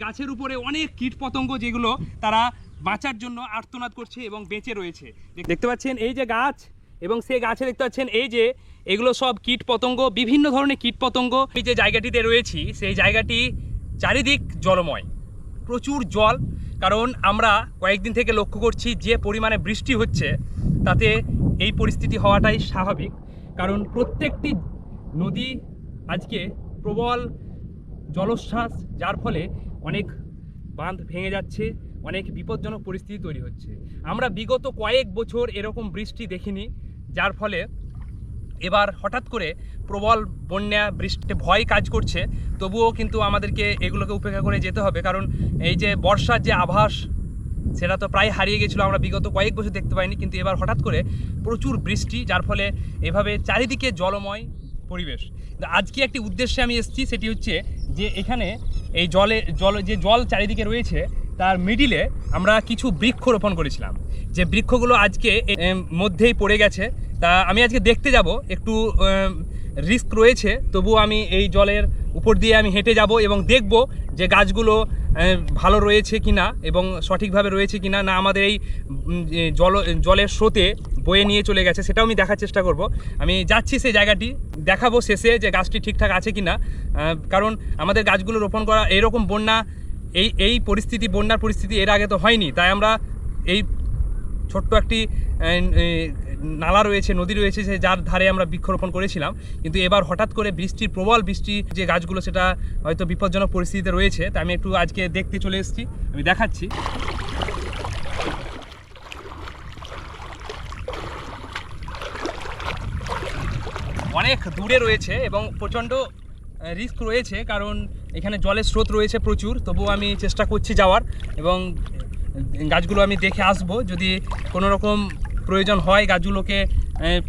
গাছের উপরে অনেক কীটপতঙ্গ যেগুলো তারা বাঁচার জন্য আর্তনাদ করছে এবং বেঁচে রয়েছে। দেখতে পাচ্ছেন এই যে গাছ এবং সেই গাছে দেখতে পাচ্ছেন এই যে এগুলো সব কীটপতঙ্গ, বিভিন্ন ধরনের কীটপতঙ্গ। এই যে জায়গাটিতে রয়েছি সেই জায়গাটি চারিদিক জলময়, প্রচুর জল। কারণ আমরা কয়েকদিন থেকে লক্ষ্য করছি যে পরিমাণে বৃষ্টি হচ্ছে তাতে এই পরিস্থিতি হওয়াটাই স্বাভাবিক। কারণ প্রত্যেকটি নদী আজকে প্রবল জলোচ্ছ্বাস, যার ফলে অনেক বাঁধ ভেঙে যাচ্ছে, অনেক বিপজ্জনক পরিস্থিতি তৈরি হচ্ছে। আমরা বিগত কয়েক বছর এরকম বৃষ্টি দেখিনি, যার ফলে এবার হঠাৎ করে প্রবল বন্যা বৃষ্টি ভয় কাজ করছে। তবুও কিন্তু আমাদেরকে এগুলোকে উপেক্ষা করে যেতে হবে, কারণ এই যে বর্ষার যে আভাস সেটা তো প্রায় হারিয়ে গেছিলো, আমরা বিগত কয়েক বছর দেখতে পাইনি। কিন্তু এবার হঠাৎ করে প্রচুর বৃষ্টি, যার ফলে এভাবে চারিদিকে জলময় পরিবেশ। আজকে একটি উদ্দেশ্যে আমি এসেছি, সেটি হচ্ছে যে এখানে এই জল চারিদিকে রয়েছে তার মিডিলে আমরা কিছু বৃক্ষ রোপণ করেছিলাম, যে বৃক্ষগুলো আজকে মধ্যেই পড়ে গেছে। তা আমি আজকে দেখতে যাব, একটু রিস্ক রয়েছে, তবুও আমি এই জলের উপর দিয়ে আমি হেঁটে যাব এবং দেখব যে গাছগুলো ভালো রয়েছে কিনা এবং সঠিকভাবে রয়েছে কিনা, না আমাদের এই জলের স্রোতে বয়ে নিয়ে চলে গেছে, সেটাও আমি দেখার চেষ্টা করব। আমি যাচ্ছি সেই জায়গাটি, দেখাবো শেষে যে গাছটি ঠিকঠাক আছে কিনা। কারণ আমাদের গাছগুলো রোপণ করা এরকম বন্যার পরিস্থিতি এর আগে তো হয়নি। তাই আমরা এই ছোট্ট একটি নালা রয়েছে, নদী রয়েছে, যার ধারে আমরা বৃক্ষরোপণ করেছিলাম। কিন্তু এবার হঠাৎ করে প্রবল বৃষ্টি, যে গাছগুলো সেটা হয়তো বিপজ্জনক পরিস্থিতিতে রয়েছে। তাই আমি একটু আজকে দেখতে চলে এসেছি, আমি দেখাচ্ছি। অনেক দূরে রয়েছে এবং প্রচণ্ড রিস্ক রয়েছে, কারণ এখানে জলের স্রোত রয়েছে প্রচুর। তবুও আমি চেষ্টা করছি যাওয়ার এবং গাছগুলো আমি দেখে আসব। যদি কোনো রকম প্রয়োজন হয় গাছগুলোকে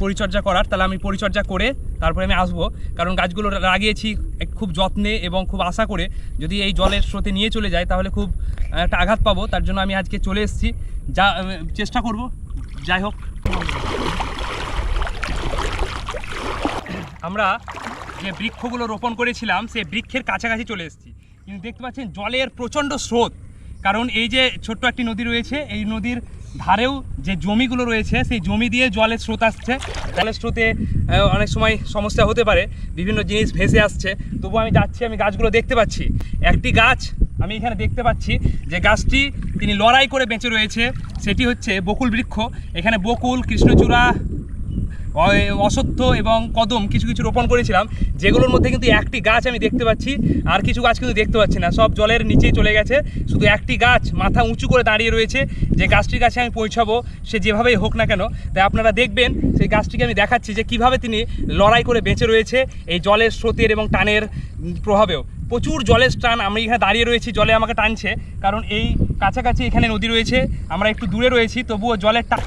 পরিচর্যা করার, তাহলে আমি পরিচর্যা করে তারপরে আমি আসবো। কারণ গাছগুলো লাগিয়েছি খুব যত্নে এবং খুব আশা করে, যদি এই জলের স্রোতে নিয়ে চলে যায় তাহলে খুব একটা আঘাত পাবো। তার জন্য আমি আজকে চলে এসেছি, চেষ্টা করব। যাই হোক, আমরা যে বৃক্ষগুলো রোপণ করেছিলাম সেই বৃক্ষের কাছাকাছি চলে এসেছি, কিন্তু দেখতে পাচ্ছেন জলের প্রচণ্ড স্রোত। কারণ এই যে ছোট্ট একটি নদী রয়েছে, এই নদীর ধারেও যে জমিগুলো রয়েছে সেই জমি দিয়ে জলের স্রোত আসছে। জলের স্রোতে অনেক সময় সমস্যা হতে পারে, বিভিন্ন জিনিস ভেসে আসছে। তবু আমি যাচ্ছি, আমি গাছগুলো দেখতে পাচ্ছি। একটি গাছ আমি এখানে দেখতে পাচ্ছি যে গাছটি তিনি লড়াই করে বেঁচে রয়েছে, সেটি হচ্ছে বকুল বৃক্ষ। এখানে বকুল, কৃষ্ণচূড়া, অশ্বত্থ এবং কদম কিছু কিছু রোপণ করেছিলাম, যেগুলোর মধ্যে কিন্তু একটি গাছ আমি দেখতে পাচ্ছি, আর কিছু গাছ কিন্তু দেখতে পাচ্ছি না, সব জলের নিচেই চলে গেছে। শুধু একটি গাছ মাথা উঁচু করে দাঁড়িয়ে রয়েছে, যে গাছটির কাছে আমি পৌঁছাবো সে যেভাবেই হোক না কেন। তাই আপনারা দেখবেন সেই গাছটিকে আমি দেখাচ্ছি যে কিভাবে তিনি লড়াই করে বেঁচে রয়েছে এই জলের স্রোতের এবং টানের প্রভাবেও। প্রচুর জলের টান, আমি এখানে দাঁড়িয়ে রয়েছি, জলে আমাকে টানছে, কারণ এই কাছাকাছি এখানে নদী রয়েছে, আমরা একটু দূরে রয়েছি, তবুও জলের টান।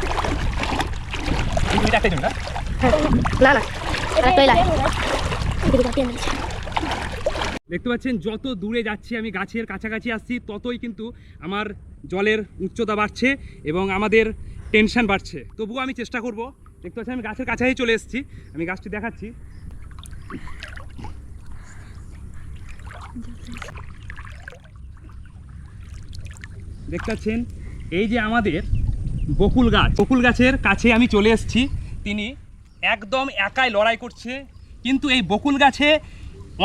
দেখতে পাচ্ছেন যত দূরে যাচ্ছি আমি, গাছের কাছাকাছি আসছি, ততই কিন্তু আমার জলের উচ্চতা বাড়ছে এবং আমাদের টেনশন বাড়ছে। তবুও আমি চেষ্টা করব। দেখতে পাচ্ছেন আমি গাছের কাছাকাছি চলে এসেছি, আমি গাছটি দেখাচ্ছি। দেখতে পাচ্ছেন এই যে আমাদের বকুল গাছের কাছে আমি চলে এসেছি। তিনি একদম একাই লড়াই করছে, কিন্তু এই বকুল গাছে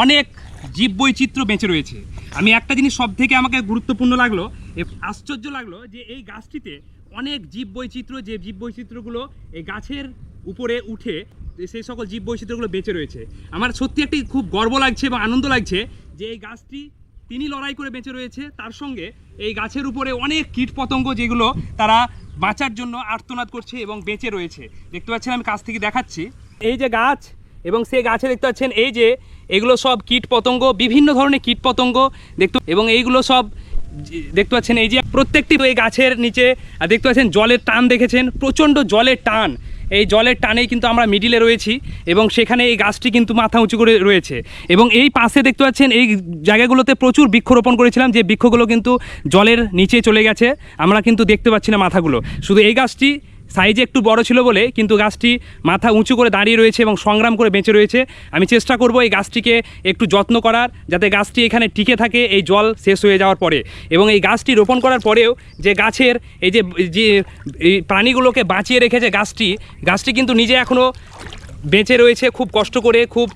অনেক জীববৈচিত্র্য বেঁচে রয়েছে। আমি একটা জিনিস সব থেকে আমাকে গুরুত্বপূর্ণ লাগলো, আশ্চর্য লাগলো, যে এই গাছটিতে অনেক জীববৈচিত্র্য, যে জীববৈচিত্র্যগুলো এই গাছের উপরে উঠে সেই সকল জীববৈচিত্র্যগুলো বেঁচে রয়েছে। আমার সত্যি একটি খুব গর্ব লাগছে এবং আনন্দ লাগছে যে এই গাছটি তিনি লড়াই করে বেঁচে রয়েছে, তার সঙ্গে এই গাছের উপরে অনেক কীটপতঙ্গ যেগুলো তারা বাঁচার জন্য আর্তনাদ করছে এবং বেঁচে রয়েছে। দেখতে পাচ্ছেন আমি কাছ থেকে দেখাচ্ছি এই যে গাছ, এবং সেই গাছে দেখতে পাচ্ছেন এই যে এগুলো সব কীটপতঙ্গ, বিভিন্ন ধরনের কীটপতঙ্গ এবং এইগুলো সব দেখতে পাচ্ছেন এই যে প্রত্যেকটি এই গাছের নিচে দেখতে পাচ্ছেন জলের টান, দেখেছেন প্রচণ্ড জলের টান। এই জলের টানেই কিন্তু আমরা মিডিলে রয়েছি এবং সেখানে এই গাছটি কিন্তু মাথা উঁচু করে রয়েছে। এবং এই পাশে দেখতে পাচ্ছেন এই জায়গাগুলোতে প্রচুর বৃক্ষরোপণ করেছিলাম, যে বৃক্ষগুলো কিন্তু জলের নিচে চলে গেছে, আমরা কিন্তু দেখতে পাচ্ছি না মাথাগুলো। শুধু এই গাছটি সাইজে একটু বড় ছিল বলে কিন্তু গাছটি মাথা উঁচু করে দাঁড়িয়ে রয়েছে এবং সংগ্রাম করে বেঁচে রয়েছে। আমি চেষ্টা করব এই গাছটিকে একটু যত্ন করার, যাতে গাছটি এখানে টিকে থাকে এই জল শেষ হয়ে যাওয়ার পরে। এবং এই গাছটি রোপণ করার পরেও যে গাছের এই যে এই প্রাণীগুলোকে বাঁচিয়ে রেখেছে গাছটি কিন্তু নিজে এখনও বেঁচে রয়েছে, খুব কষ্ট করে, খুব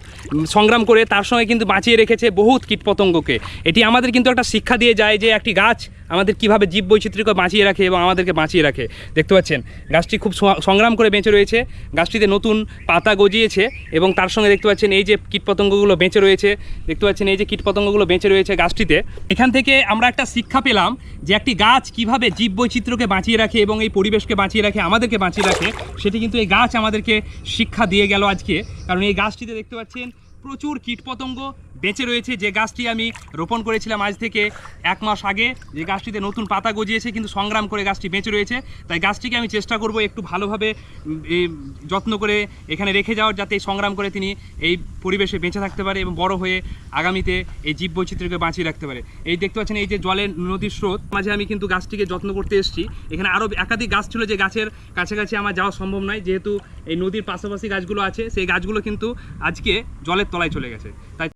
সংগ্রাম করে তার সঙ্গে কিন্তু বাঁচিয়ে রেখেছে বহুত কীটপতঙ্গকে। এটি আমাদের কিন্তু একটা শিক্ষা দিয়ে যায় যে একটি গাছ আমাদের কীভাবে জীববৈচিত্র্যকে বাঁচিয়ে রাখে এবং আমাদেরকে বাঁচিয়ে রাখে। দেখতে পাচ্ছেন গাছটি খুব সংগ্রাম করে বেঁচে রয়েছে, গাছটিতে নতুন পাতা গজিয়েছে এবং তার সঙ্গে দেখতে পাচ্ছেন এই যে কীটপতঙ্গগুলো বেঁচে রয়েছে, দেখতে পাচ্ছেন এই যে কীটপতঙ্গগুলো বেঁচে রয়েছে গাছটিতে। এখান থেকে আমরা একটা শিক্ষা পেলাম যে একটি গাছ কীভাবে জীববৈচিত্র্যকে বাঁচিয়ে রাখে এবং এই পরিবেশকে বাঁচিয়ে রাখে, আমাদেরকে বাঁচিয়ে রাখে, সেটি কিন্তু এই গাছ আমাদেরকে শিক্ষা দিয়ে গেল আজকে। কারণ এই গাছটিতে দেখতে পাচ্ছেন প্রচুর কীটপতঙ্গ বেঁচে রয়েছে। যে গাছটি আমি রোপণ করেছিলাম আজ থেকে 1 মাস আগে, যে গাছটিতে নতুন পাতা গজিয়েছে কিন্তু সংগ্রাম করে গাছটি বেঁচে রয়েছে, তাই গাছটিকে আমি চেষ্টা করব একটু ভালোভাবে যত্ন করে এখানে রেখে যাওয়ার, যাতে সংগ্রাম করে তিনি এই পরিবেশে বেঁচে থাকতে পারে এবং বড় হয়ে আগামীতে এই জীববৈচিত্র্যকে বাঁচিয়ে রাখতে পারে। এই দেখতে পাচ্ছেন এই যে জলের নদীর স্রোত মাঝে আমি কিন্তু গাছটিকে যত্ন করতে এসেছি। এখানে আরও একাধিক গাছ ছিল যে গাছের কাছাকাছি আমার যাওয়া সম্ভব নয়, যেহেতু এই নদীর পাশাপাশি গাছগুলো আছে, সেই গাছগুলো কিন্তু আজকে জলের তলায় চলে গেছে। তাই